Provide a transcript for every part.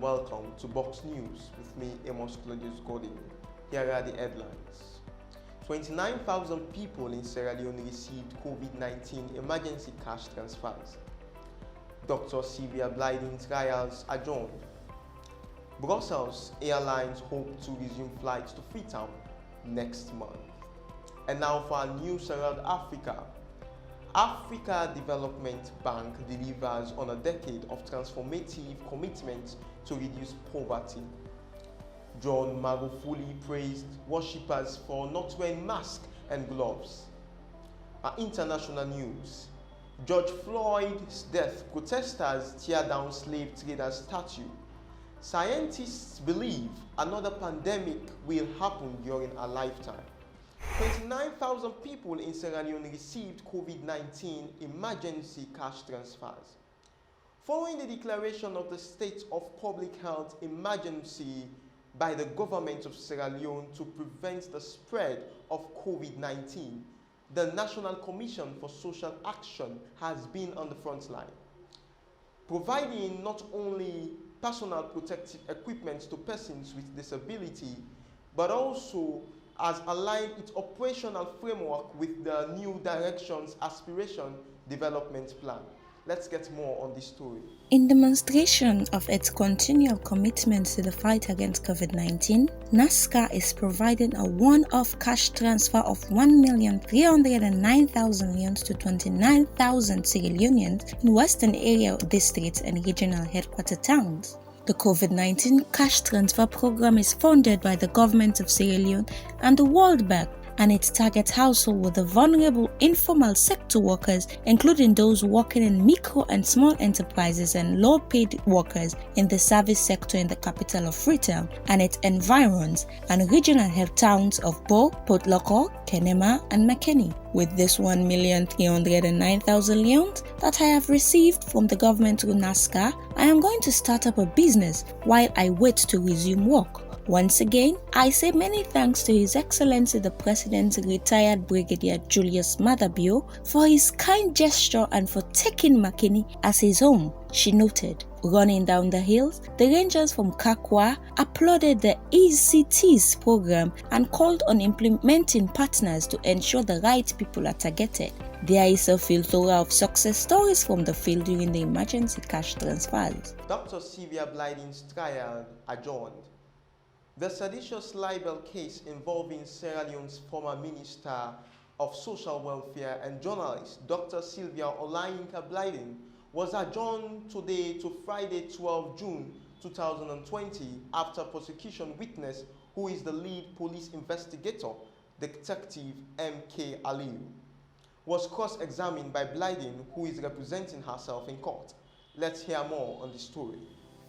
welcome to BoXx News with me, Amos Claudius Gordon. Here are the headlines. 29,000 people in Sierra Leone received COVID-19 emergency cash transfers. Dr. Sylvia Blyden's trials adjourned. Brussels Airlines hope to resume flights to Freetown next month. And now for our news around Africa. Africa Development Bank delivers on a decade of transformative commitments to reduce poverty. John Magufuli praised worshippers for not wearing masks and gloves. Our international news. George Floyd's death, protesters tear down slave trader statue. Scientists believe another pandemic will happen during a lifetime. 29,000 people in Sierra Leone received COVID-19 emergency cash transfers. Following the declaration of the state of public health emergency by the government of Sierra Leone to prevent the spread of COVID-19, the National Commission for Social Action has been on the front line, providing not only personal protective equipment to persons with disability, but also has aligned its operational framework with the New Directions Aspiration Development Plan. Let's get more on this story. In demonstration of its continual commitment to the fight against COVID-19, NASCA is providing a one-off cash transfer of 1,309,000 leones to 29,000 Sierra Leoneans in Western Area districts and regional headquarter towns. The COVID-19 cash transfer program is funded by the government of Sierra Leone and the World Bank, and it targets households with the vulnerable informal sector workers, including those working in micro and small enterprises and low-paid workers in the service sector in the capital of Freetown and its environs and regional health towns of Bo, Port Loko, Kenema, and Makeni. With this 1,309,000 leones that I have received from the government through NASCA, I am going to start up a business while I wait to resume work. Once again, I say many thanks to His Excellency the President, retired Brigadier Julius Madabio, for his kind gesture and for taking Makeni as his home, she noted. Running down the hills, the rangers from Kakwa applauded the ECT's program and called on implementing partners to ensure the right people are targeted. There is a plethora of success stories from the field during the emergency cash transfers. Dr. Sylvia Blyden's trial adjourned. The seditious libel case involving Sierra Leone's former Minister of Social Welfare and journalist Dr. Sylvia Olayinka Blyden was adjourned today to Friday 12 June 2020 after prosecution witness, who is the lead police investigator, Detective M.K. Aliu, was cross-examined by Blyden, who is representing herself in court. Let's hear more on the story.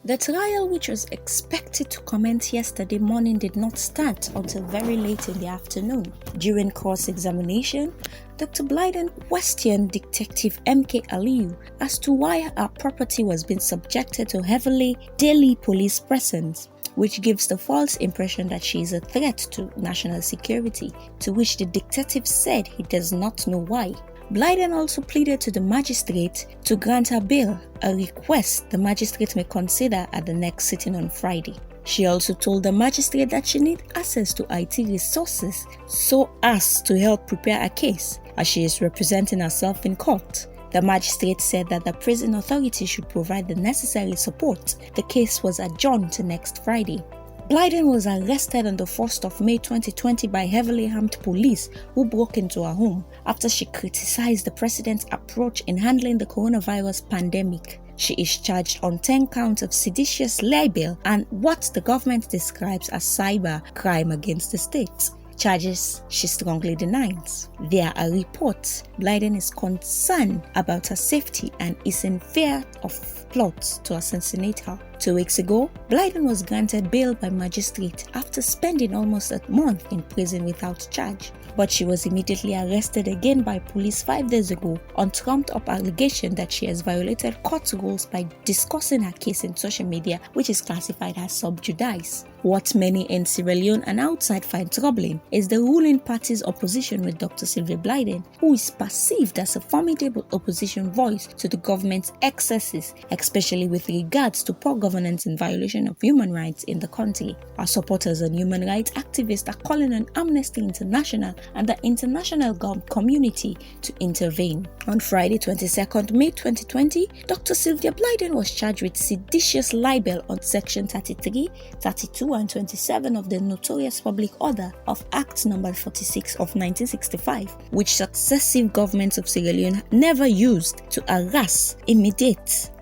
The trial, which was expected to commence yesterday morning, did not start until very late in the afternoon. During cross-examination, Dr. Blyden questioned Detective M.K. Aliu as to why her property was being subjected to heavily daily police presence, which gives the false impression that she is a threat to national security, to which the detective said he does not know why. Blyden also pleaded to the magistrate to grant her bail, a request the magistrate may consider at the next sitting on Friday. She also told the magistrate that she needs access to IT resources so as to help prepare a case, as she is representing herself in court. The magistrate said that the prison authority should provide the necessary support. The case was adjourned to next Friday. Blyden was arrested on the 1st of May 2020 by heavily armed police who broke into her home after she criticized the president's approach in handling the coronavirus pandemic. She is charged on 10 counts of seditious libel and what the government describes as cyber crime against the state. Charges she strongly denies. There are reports Blyden is concerned about her safety and is in fear of plots to assassinate her. 2 weeks ago, Blyden was granted bail by magistrate after spending almost a month in prison without charge. But she was immediately arrested again by police 5 days ago on trumped-up allegation that she has violated court rules by discussing her case in social media, which is classified as sub judice. What many in Sierra Leone and outside find troubling is the ruling party's opposition with Dr. Sylvia Blyden, who is perceived as a formidable opposition voice to the government's excesses, especially with regards to poor government governance in violation of human rights in the country. Our supporters and human rights activists are calling on Amnesty International and the international community to intervene. On Friday, 22nd May 2020, Dr. Sylvia Blyden was charged with seditious libel on Section 33, 32 and 27 of the Notorious Public Order of Act No. 46 of 1965, which successive governments of Sierra Leone never used to harass, intimidate,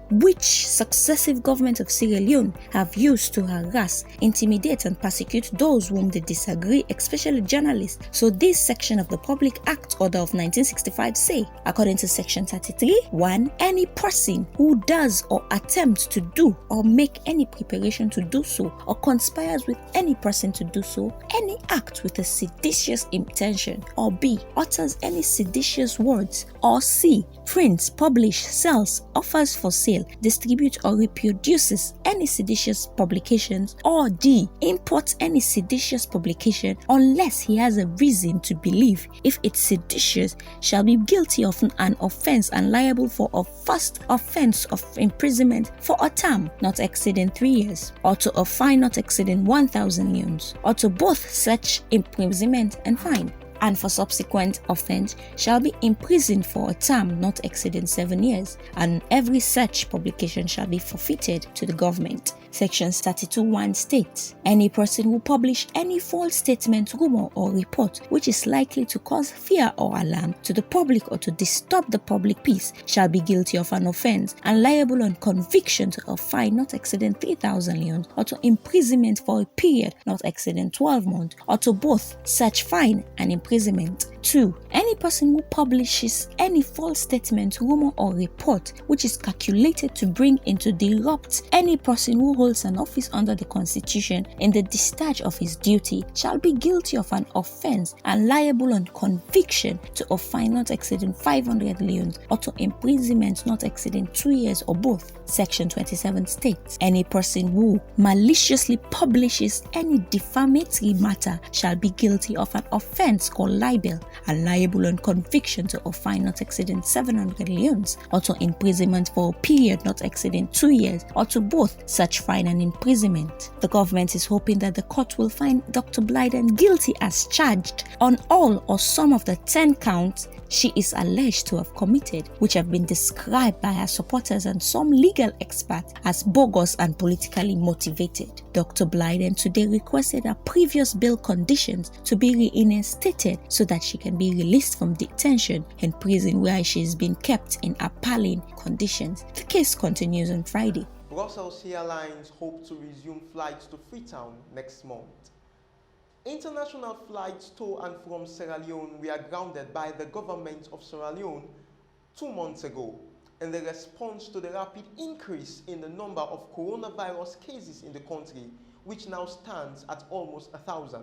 and persecute those whom they disagree, especially journalists. So this section of the Public Act Order of 1965 say, according to Section 33, 1. Any person who does or attempts to do or make any preparation to do so or conspires with any person to do so, any act with a seditious intention, or B. utters any seditious words, or C. prints, publish, sells, offers for sale, distributes or reproduces any seditious publications, or D. imports any seditious publication unless he has a reason to believe if it's seditious, shall be guilty of an offense and liable for a first offense of imprisonment for a term not exceeding 3 years, or to a fine not exceeding 1,000 leones, or to both such imprisonment and fine, and for subsequent offense shall be imprisoned for a term not exceeding 7 years, and every such publication shall be forfeited to the government. Section 32(1) states, any person who publish any false statement, rumor or report which is likely to cause fear or alarm to the public or to disturb the public peace shall be guilty of an offense and liable on conviction to a fine not exceeding 3,000 leones, or to imprisonment for a period not exceeding 12 months, or to both such fine and imprisonment. 2. Any person who publishes any false statement, rumor or report which is calculated to bring into disrupt any person who holds an office under the Constitution in the discharge of his duty shall be guilty of an offense and liable on conviction to a fine not exceeding 500 leones, or to imprisonment not exceeding 2 years, or both. Section 27 states, any person who maliciously publishes any defamatory matter shall be guilty of an offense called libel and liable on conviction to a fine not exceeding 700 leones, or to imprisonment for a period not exceeding 2 years, or to both such fine and imprisonment. The government is hoping that the court will find Dr. Blyden guilty as charged on all or some of the 10 counts she is alleged to have committed, which have been described by her supporters and some legal experts as bogus and politically motivated. Dr. Blyden today requested her previous bail conditions to be reinstated so that she can be released from detention in prison where she is being kept in appalling conditions. The case continues on Friday. Brussels Airlines hope to resume flights to Freetown next month. International flights to and from Sierra Leone were grounded by the government of Sierra Leone 2 months ago in the response to the rapid increase in the number of coronavirus cases in the country, which now stands at almost 1,000.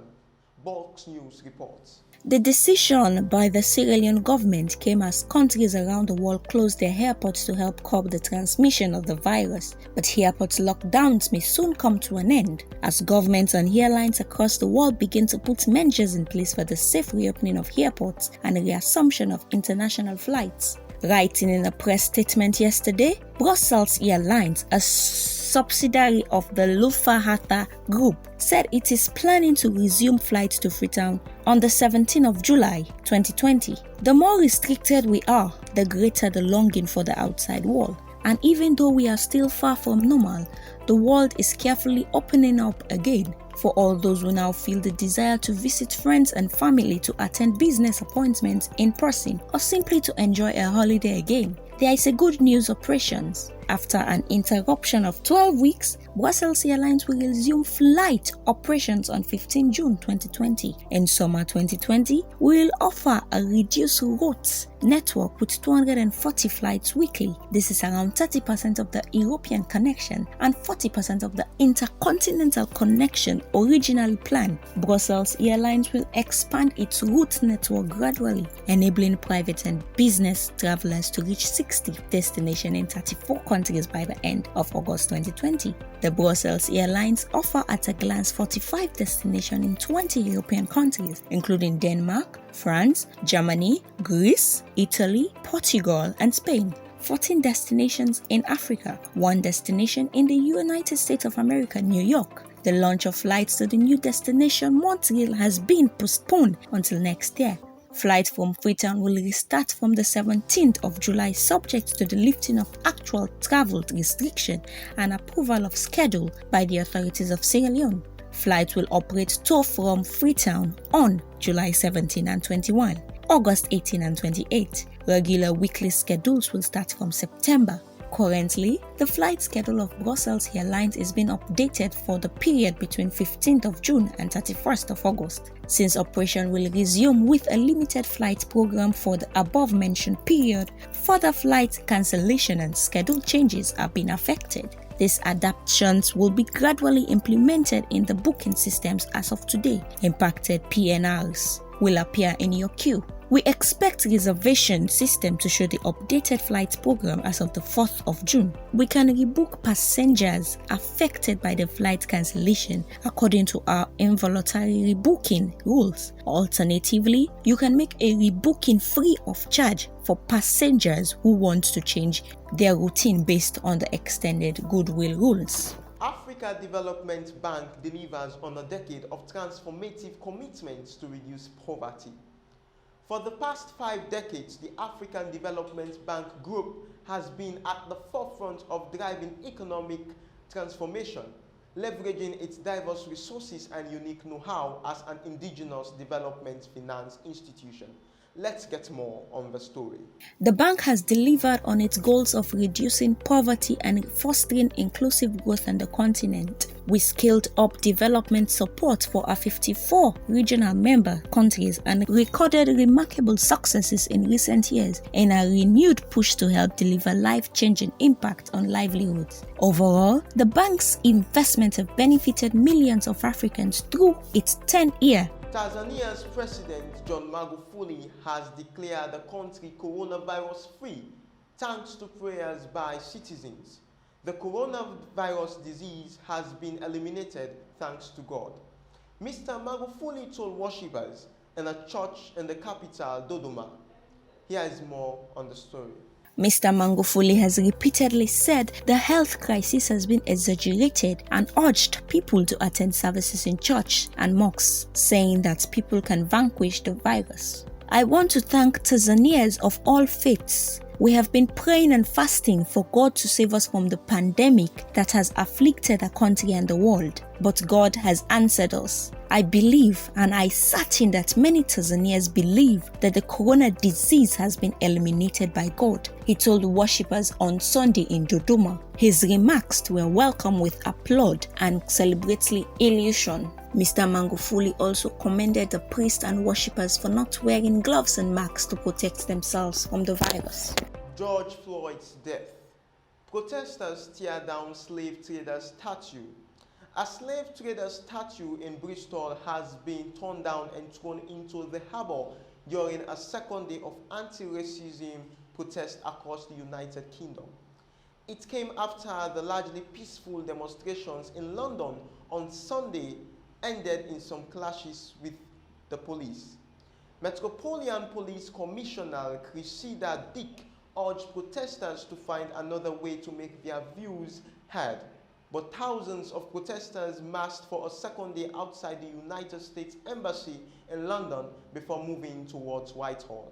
BoXx News reports. The decision by the Sierra Leone government came as countries around the world closed their airports to help curb the transmission of the virus. But airport lockdowns may soon come to an end as governments and airlines across the world begin to put measures in place for the safe reopening of airports and the reassumption of international flights. Writing in a press statement yesterday, Brussels Airlines, a subsidiary of the Lufthansa Group, said it is planning to resume flights to Freetown on the 17th of July 2020. The more restricted we are, the greater the longing for the outside world. And even though we are still far from normal, the world is carefully opening up again for all those who now feel the desire to visit friends and family, to attend business appointments in person, or simply to enjoy a holiday again. There is a good news operations. After an interruption of 12 weeks, Brussels Airlines will resume flight operations on 15 June 2020. In summer 2020, we will offer a reduced routes network with 240 flights weekly. This is around 30% of the European connection and 40% of the intercontinental connection originally planned. Brussels Airlines will expand its route network gradually, enabling private and business travelers to reach 60 destinations in 34 countries by the end of August 2020. The Brussels Airlines offer at a glance 45 destinations in 20 European countries, including Denmark, France, Germany, Greece, Italy, Portugal, and Spain. 14 destinations in Africa, 1 destination in the United States of America, New York. The launch of flights to the new destination, Montreal, has been postponed until next year. Flights from Freetown will restart from the 17th of July, subject to the lifting of actual travel restriction and approval of schedule by the authorities of Sierra Leone. Flights will operate to from Freetown on July 17 and 21, August 18 and 28. Regular weekly schedules will start from September. Currently, the flight schedule of Brussels Airlines is being updated for the period between 15th of June and 31st of August. Since operation will resume with a limited flight program for the above-mentioned period, further flight cancellation and schedule changes are being affected. These adaptations will be gradually implemented in the booking systems as of today. Impacted PNRs will appear in your queue. We expect reservation system to show the updated flight program as of the 4th of June. We can rebook passengers affected by the flight cancellation according to our involuntary rebooking rules. Alternatively, you can make a rebooking free of charge for passengers who want to change their routine based on the extended goodwill rules. Africa Development Bank delivers on a decade of transformative commitments to reduce poverty. For the past 5 decades, the African Development Bank Group has been at the forefront of driving economic transformation, leveraging its diverse resources and unique know-how as an indigenous development finance institution. Let's get more on the story. The bank has delivered on its goals of reducing poverty and fostering inclusive growth on the continent. We scaled up development support for our 54 regional member countries and recorded remarkable successes in recent years in a renewed push to help deliver life-changing impact on livelihoods. Overall, the bank's investments have benefited millions of Africans through its 10-year. Tanzania's President John Magufuli has declared the country coronavirus-free thanks to prayers by citizens. The coronavirus disease has been eliminated thanks to God. Mr. Magufuli told worshippers in a church in the capital, Dodoma. Here is more on the story. Mr. Magufuli has repeatedly said the health crisis has been exaggerated and urged people to attend services in church and mosques, saying that people can vanquish the virus. I want to thank Tanzanians of all faiths. We have been praying and fasting for God to save us from the pandemic that has afflicted our country and the world, but God has answered us. I believe and I certain that many Tanzanians believe that the corona disease has been eliminated by God, he told worshippers on Sunday in Dodoma. His remarks were welcomed with applaud and celebratory illusion. Mr. Magufuli also commended the priests and worshippers for not wearing gloves and masks to protect themselves from the virus. George Floyd's death. Protesters tear down slave trader statue. A slave trader statue in Bristol has been torn down and thrown into the harbour during a second day of anti-racism protests across the United Kingdom. It came after the largely peaceful demonstrations in London on Sunday ended in some clashes with the police. Metropolitan Police Commissioner Cressida Dick urged protesters to find another way to make their views heard, but thousands of protesters massed for a second day outside the United States Embassy in London before moving towards Whitehall.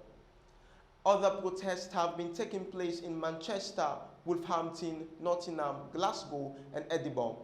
Other protests have been taking place in Manchester, Wolverhampton, Nottingham, Glasgow, and Edinburgh.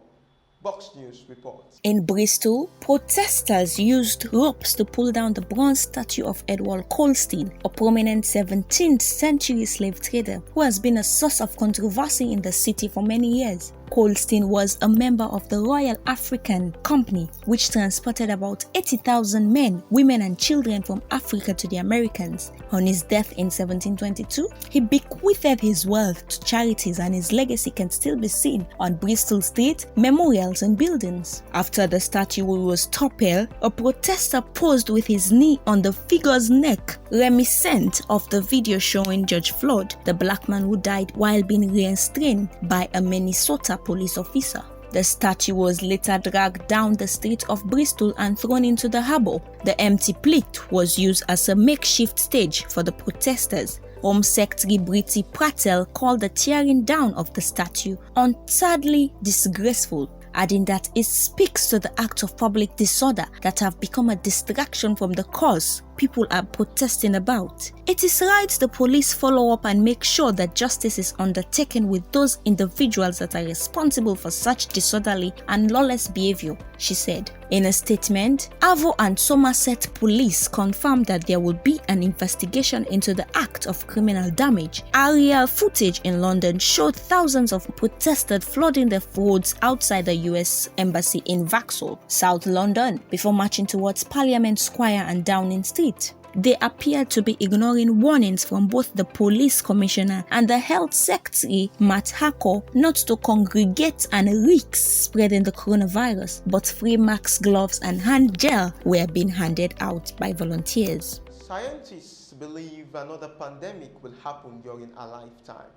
BoXx News reports. In Bristol, protesters used ropes to pull down the bronze statue of Edward Colston, a prominent 17th century slave trader who has been a source of controversy in the city for many years. Colston was a member of the Royal African Company, which transported about 80,000 men, women and children from Africa to the Americas. On his death in 1722, he bequeathed his wealth to charities and his legacy can still be seen on Bristol Street, memorials and buildings. After the statue was toppled, a protester posed with his knee on the figure's neck, reminiscent of the video showing George Floyd, the black man who died while being restrained by a Minnesota police officer. The statue was later dragged down the street of Bristol and thrown into the harbour. The empty plate was used as a makeshift stage for the protesters. Home Secretary Priti Patel called the tearing down of the statue utterly disgraceful, adding that it speaks to the act of public disorder that have become a distraction from the cause people are protesting about. It is right the police follow up and make sure that justice is undertaken with those individuals that are responsible for such disorderly and lawless behavior, she said. In a statement, Avo and Somerset police confirmed that there will be an investigation into the act of criminal damage. Aerial footage in London showed thousands of protesters flooding the roads outside the US Embassy in Vauxhall, South London, before marching towards Parliament Square and Downing Street. They appeared to be ignoring warnings from both the police commissioner and the health secretary, Matt Harcourt, not to congregate and risk spreading the coronavirus, but free masks, gloves and hand gel were being handed out by volunteers. Scientists believe another pandemic will happen during our lifetime.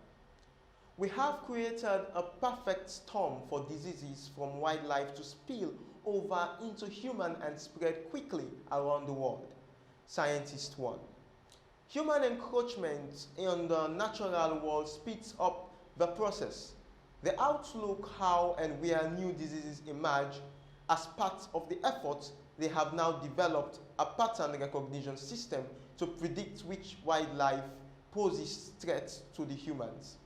We have created a perfect storm for diseases from wildlife to spill over into human and spread quickly around the world. Scientist 1. Human encroachment in the natural world speeds up the process. The outlook how and where new diseases emerge as part of the effort, they have now developed a pattern recognition system to predict which wildlife poses threats to the humans.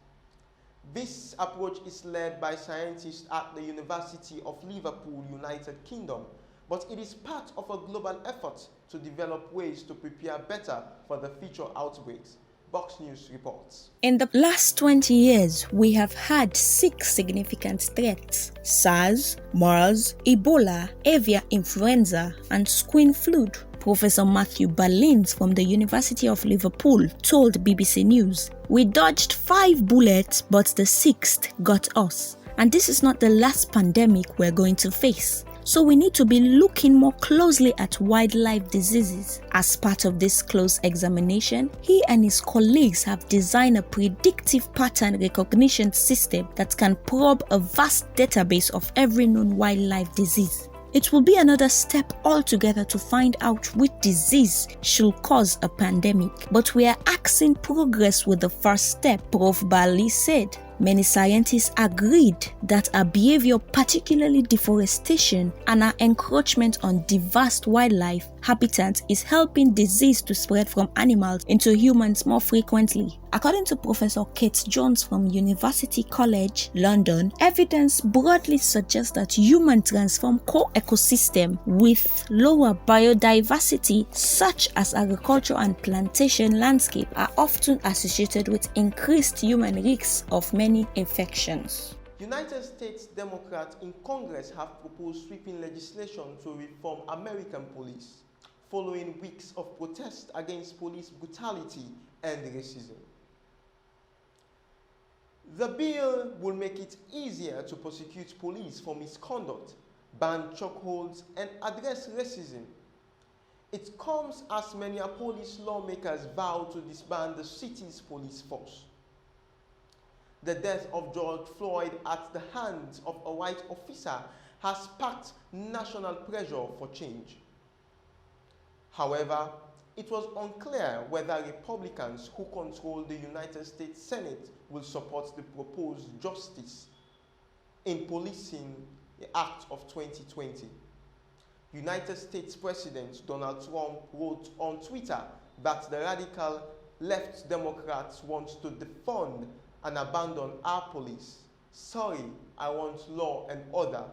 This approach is led by scientists at the University of Liverpool, United Kingdom, but it is part of a global effort to develop ways to prepare better for the future outbreaks. BoXx News reports. In the last 20 years, we have had 6 significant threats: SARS, MERS, Ebola, avian influenza, and swine flu. Professor Matthew Ballins from the University of Liverpool told BBC News, "We dodged 5 bullets, but the 6th got us. And this is not the last pandemic we're going to face. So we need to be looking more closely at wildlife diseases." As part of this close examination, he and his colleagues have designed a predictive pattern recognition system that can probe a vast database of every known wildlife disease. It will be another step altogether to find out which disease should cause a pandemic, but we are axing progress with the first step, Prof. Bali said. Many scientists agreed that our behavior, particularly deforestation and our encroachment on diverse wildlife habitats, is helping disease to spread from animals into humans more frequently. According to Professor Kate Jones from University College, London, evidence broadly suggests that humans transform core ecosystem with lower biodiversity, such as agriculture and plantation landscape, are often associated with increased human risks of many infections. United States Democrats in Congress have proposed sweeping legislation to reform American police, following weeks of protest against police brutality and racism. The bill will make it easier to prosecute police for misconduct, ban chokeholds, and address racism. It comes as Minneapolis lawmakers vow to disband the city's police force. The death of George Floyd at the hands of a white officer has sparked national pressure for change. However, it was unclear whether Republicans who control the United States Senate will support the proposed Justice in Policing Act of 2020. United States President Donald Trump wrote on Twitter that the radical left Democrats want to defund and abandon our police. Sorry, I want law and order.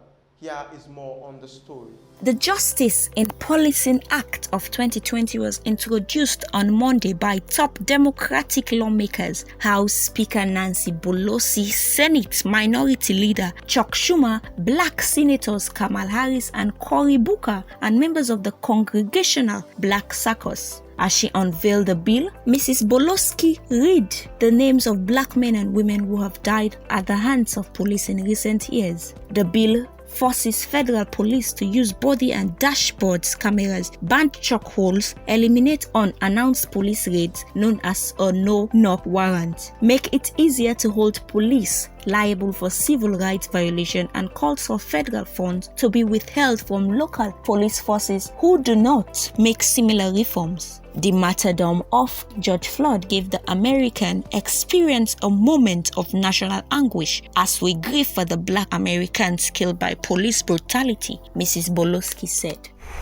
Here is more on the story. The Justice in Policing Act of 2020 was introduced on Monday by top Democratic lawmakers, House Speaker Nancy Pelosi, Senate Minority Leader Chuck Schumer, Black Senators Kamala Harris and Cory Booker, and members of the Congressional Black Caucus. As she unveiled the bill, Mrs. Pelosi read the names of black men and women who have died at the hands of police in recent years. The bill forces federal police to use body and dashboards cameras, ban chokeholds, eliminate unannounced police raids known as a no-knock warrant, make it easier to hold police liable for civil rights violation and calls for federal funds to be withheld from local police forces who do not make similar reforms. The martyrdom of George Floyd gave the American experience a moment of national anguish as we grieve for the Black Americans killed by police brutality, Mrs. Bolosky said.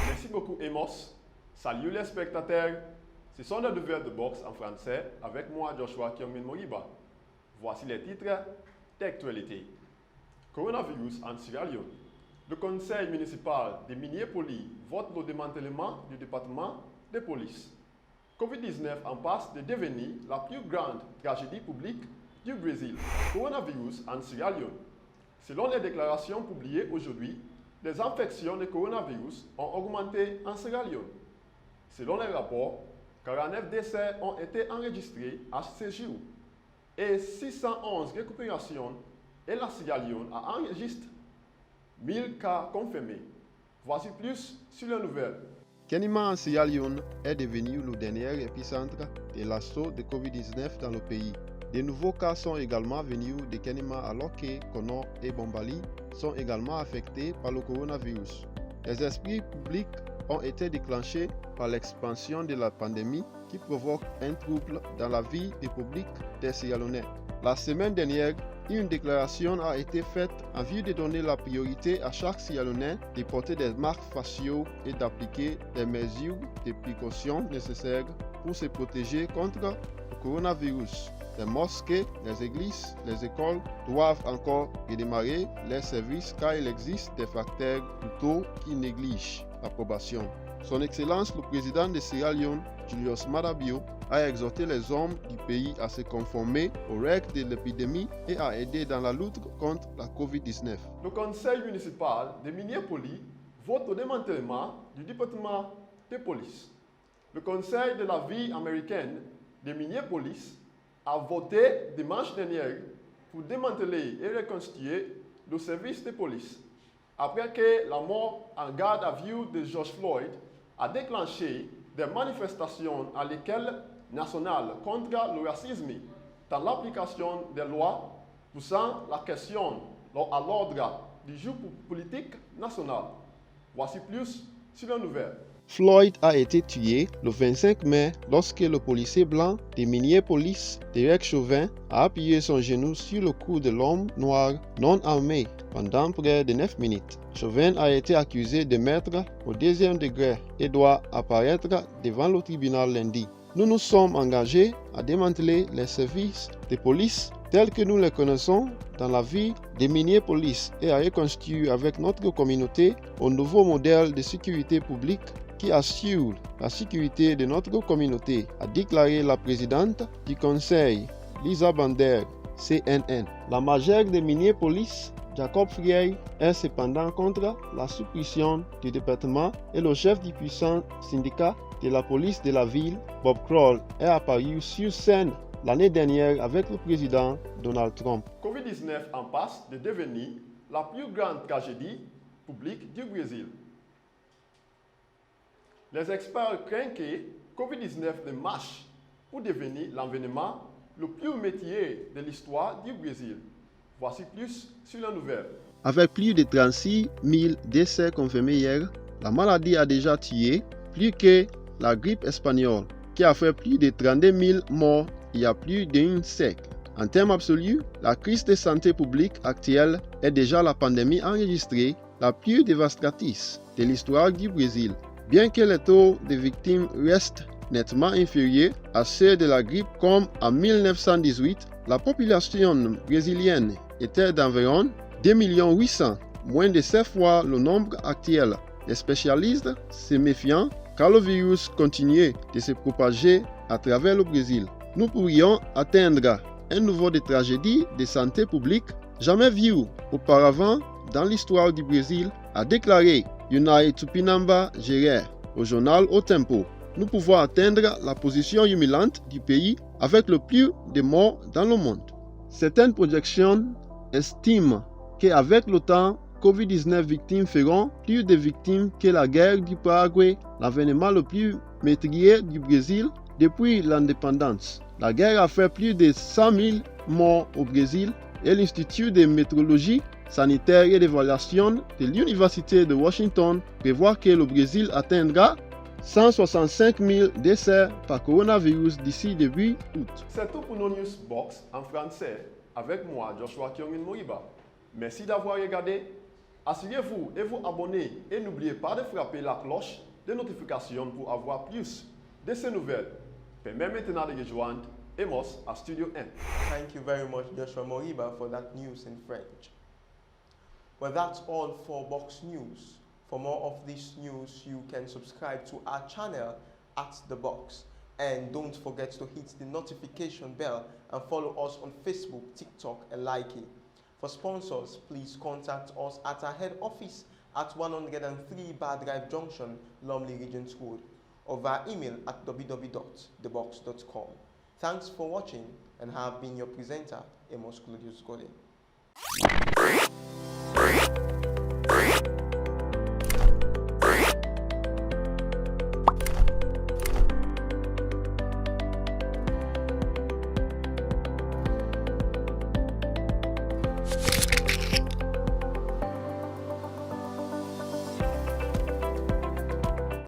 Merci beaucoup, Amos. Salut les spectateurs. Ce sont les nouvelles de BoXx en français avec moi, Joshua Kyungmin Moriba. Voici les titres d'actualité. Coronavirus en Sierra Leone. Le conseil municipal de Minneapolis vote le démantèlement du département de police. Covid-19 en passe de devenir la plus grande tragédie publique du Brésil. Coronavirus en Sierra Leone. Selon les déclarations publiées aujourd'hui, les infections de coronavirus ont augmenté en Sierra Leone. Selon les rapports, 49 décès ont été enregistrés à ce jour et 611 récupérations et la Sierra Leone a enregistré 1000 cas confirmés. Voici plus sur les nouvelles. Kenima en Sierra Leone est devenu le dernier épicentre de l'assaut de Covid-19 dans le pays. De nouveaux cas sont également venus de Kenima alors que Kono et Bombali sont également affectés par le coronavirus. Les esprits publics ont été déclenchés par l'expansion de la pandémie qui provoque un trouble dans la vie publique des Sierra-Leonais. La semaine dernière, une déclaration a été faite en vue de donner la priorité à chaque Sierra-Leonais de porter des masques faciaux et d'appliquer des mesures de précaution nécessaires pour se protéger contre le coronavirus. Les mosquées, les églises, les écoles doivent encore redémarrer leurs services car il existe des facteurs plutôt qui négligent l'approbation. Son Excellence le président de Sierra Leone, Julius Maada Bio, a exhorté les hommes du pays à se conformer aux règles de l'épidémie et à aider dans la lutte contre la COVID-19. Le conseil municipal de Minneapolis vote au démantèlement du département de police. Le conseil de la ville américaine de Minneapolis a voté dimanche dernier pour démanteler et reconstituer le service de police après que la mort en garde à vue de George Floyd a déclenché des manifestations à l'échelle nationale contre le racisme dans l'application des lois poussant la question à l'ordre du jeu politique national. Voici plus sur la nouvelle. Floyd a été tué le 25 mai lorsque le policier blanc de Minneapolis, Derek Chauvin, a appuyé son genou sur le cou de l'homme noir non armé pendant près de 9 minutes. Chauvin a été accusé de meurtre au deuxième degré et doit apparaître devant le tribunal lundi. Nous nous sommes engagés à démanteler les services de police tels que nous les connaissons dans la ville de Minneapolis et à reconstruire avec notre communauté un nouveau modèle de sécurité publique qui assure la sécurité de notre communauté, a déclaré la présidente du conseil, Lisa Bander, CNN. La majeure de Minneapolis, Jacob Frey, est cependant contre la suppression du département et le chef du puissant syndicat de la police de la ville, Bob Kroll, est apparu sur scène l'année dernière avec le président Donald Trump. Covid-19 en passe de devenir la plus grande tragédie publique du Brésil. Les experts craignent que Covid-19 ne marche pour devenir l'environnement le plus métier de l'histoire du Brésil. Voici plus sur la nouvelle. Avec plus de 36 000 décès confirmés hier, la maladie a déjà tué plus que la grippe espagnole, qui a fait plus de 32 000 morts il y a plus d'un siècle. En termes absolus, la crise de santé publique actuelle est déjà la pandémie enregistrée la plus dévastatrice de l'histoire du Brésil. Bien que les taux de victimes restent nettement inférieurs à ceux de la grippe comme en 1918, la population brésilienne était d'environ 2 800 000, moins de 7 fois le nombre actuel. Les spécialistes se méfiant car le virus continue de se propager à travers le Brésil. Nous pourrions atteindre un niveau de tragédie de santé publique jamais vu auparavant dans l'histoire du Brésil, a déclaré Unai Tupinamba Gerrer au journal Au Tempo. Nous pouvons atteindre la position humiliante du pays avec le plus de morts dans le monde. Certaines projections estiment qu'avec le temps, Covid-19 victimes feront plus de victimes que la guerre du Paraguay, l'avènement le plus meurtrier du Brésil depuis l'indépendance. La guerre a fait plus de 100 000 morts au Brésil et l'Institut de météorologie sanitaire et d'évaluation de l'Université de Washington prévoit que le Brésil atteindra 165 000 décès par coronavirus d'ici début août. C'est tout pour nos news box en français avec moi, Joshua Kyungmin Moriba. Merci d'avoir regardé. Assurez-vous et vous abonnez et n'oubliez pas de frapper la cloche de notification pour avoir plus de ces nouvelles. Permettez maintenant de rejoindre Amos à Studio 1. Thank you very much, Joshua Moriba, for that news in French. Well, that's all for BoXx News. For more of this news, you can subscribe to our channel at The BoXx. And don't forget to hit the notification bell and follow us on Facebook, TikTok, and like it. For sponsors, please contact us at our head office at 103 Bar Drive Junction, Lumley Regents Road, or via email at www.theboxx.com. Thanks for watching, and have been your presenter, Amos Claudius Godin.